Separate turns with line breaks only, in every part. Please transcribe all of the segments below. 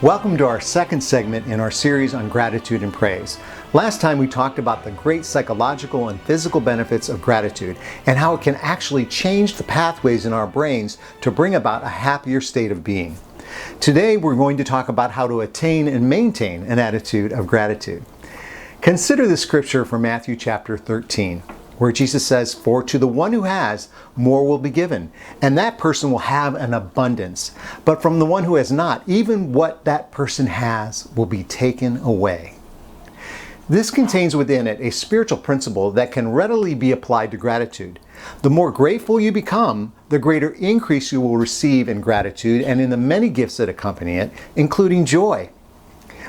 Welcome to our second segment in our series on gratitude and praise. Last time we talked about the great psychological and physical benefits of gratitude and how it can actually change the pathways in our brains to bring about a happier state of being. Today we're going to talk about how to attain and maintain an attitude of gratitude. Consider the scripture from Matthew chapter 13. Where Jesus says, "For to the one who has, more will be given, and that person will have an abundance. But from the one who has not, even what that person has will be taken away." This contains within it a spiritual principle that can readily be applied to gratitude. The more grateful you become, the greater increase you will receive in gratitude and in the many gifts that accompany it, including joy.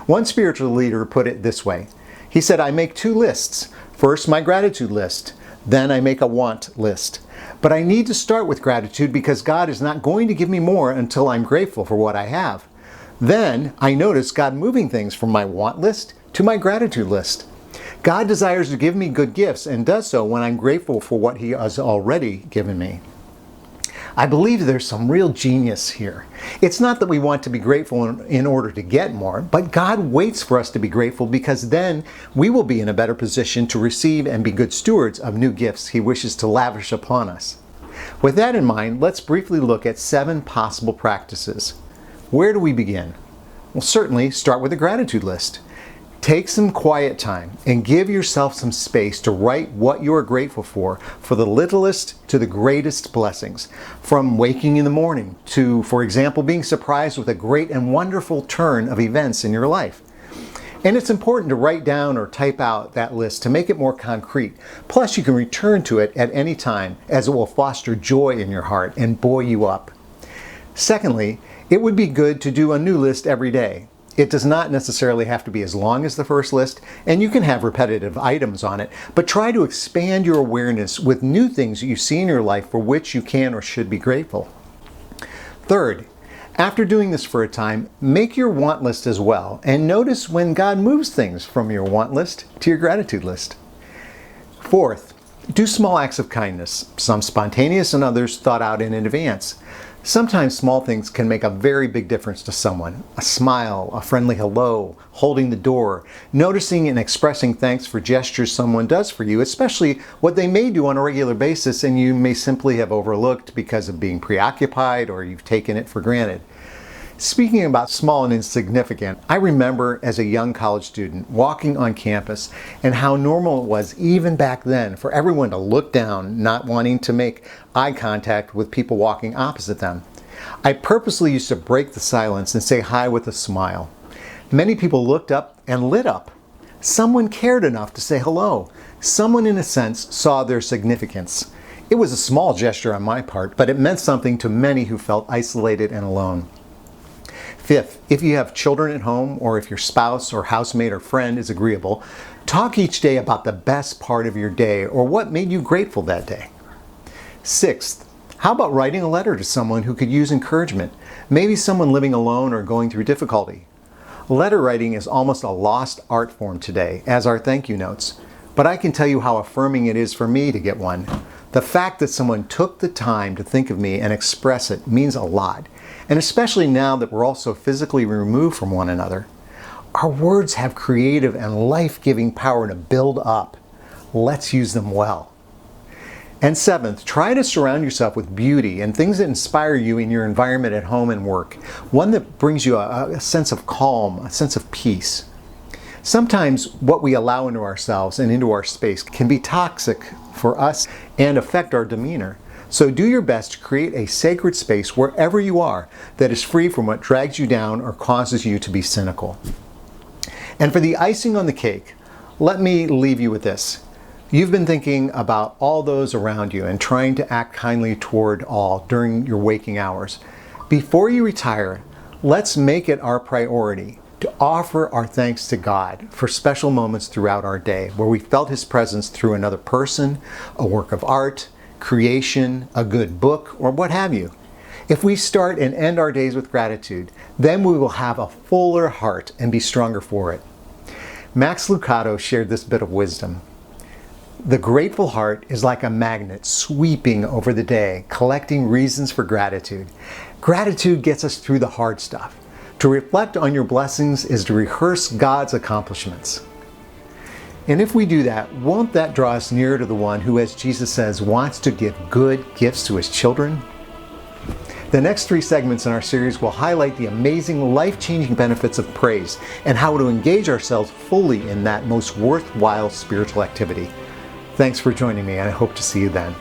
One spiritual leader put it this way. He said, "I make two lists. First, my gratitude list. Then I make a want list. But I need to start with gratitude because God is not going to give me more until I'm grateful for what I have. Then I notice God moving things from my want list to my gratitude list. God desires to give me good gifts and does so when I'm grateful for what He has already given me." I believe there's some real genius here. It's not that we want to be grateful in order to get more, but God waits for us to be grateful because then we will be in a better position to receive and be good stewards of new gifts He wishes to lavish upon us. With that in mind, let's briefly look at 7 possible practices. Where do we begin? Well, certainly start with a gratitude list. Take some quiet time and give yourself some space to write what you are grateful for the littlest to the greatest blessings. From waking in the morning to, for example, being surprised with a great and wonderful turn of events in your life. And it's important to write down or type out that list to make it more concrete. Plus, you can return to it at any time as it will foster joy in your heart and buoy you up. Secondly, it would be good to do a new list every day. It does not necessarily have to be as long as the first list, and you can have repetitive items on it, but try to expand your awareness with new things you see in your life for which you can or should be grateful. Third, after doing this for a time, make your want list as well, and notice when God moves things from your want list to your gratitude list. Fourth, do small acts of kindness, some spontaneous and others thought out in advance. Sometimes small things can make a very big difference to someone. A smile, a friendly hello, holding the door, noticing and expressing thanks for gestures someone does for you, especially what they may do on a regular basis and you may simply have overlooked because of being preoccupied or you've taken it for granted. Speaking about small and insignificant, I remember as a young college student walking on campus and how normal it was even back then for everyone to look down, not wanting to make eye contact with people walking opposite them. I purposely used to break the silence and say hi with a smile. Many people looked up and lit up. Someone cared enough to say hello. Someone, in a sense, saw their significance. It was a small gesture on my part, but it meant something to many who felt isolated and alone. Fifth, if you have children at home or if your spouse or housemate or friend is agreeable, talk each day about the best part of your day or what made you grateful that day. Sixth, how about writing a letter to someone who could use encouragement? Maybe someone living alone or going through difficulty. Letter writing is almost a lost art form today, as are thank you notes. But I can tell you how affirming it is for me to get one. The fact that someone took the time to think of me and express it means a lot. And especially now that we're all so physically removed from one another. Our words have creative and life-giving power to build up. Let's use them well. And seventh, try to surround yourself with beauty and things that inspire you in your environment at home and work. One that brings you a sense of calm, a sense of peace. Sometimes what we allow into ourselves and into our space can be toxic for us and affect our demeanor. So do your best to create a sacred space wherever you are that is free from what drags you down or causes you to be cynical. And for the icing on the cake, let me leave you with this. You've been thinking about all those around you and trying to act kindly toward all during your waking hours. Before you retire, let's make it our priority to offer our thanks to God for special moments throughout our day where we felt His presence through another person, a work of art, creation, a good book, or what have you. If we start and end our days with gratitude, then we will have a fuller heart and be stronger for it. Max Lucado shared this bit of wisdom. The grateful heart is like a magnet sweeping over the day, collecting reasons for gratitude. Gratitude gets us through the hard stuff. To reflect on your blessings is to rehearse God's accomplishments. And if we do that, won't that draw us nearer to the one who, as Jesus says, wants to give good gifts to his children? The next 3 segments in our series will highlight the amazing life-changing benefits of praise and how to engage ourselves fully in that most worthwhile spiritual activity. Thanks for joining me, and I hope to see you then.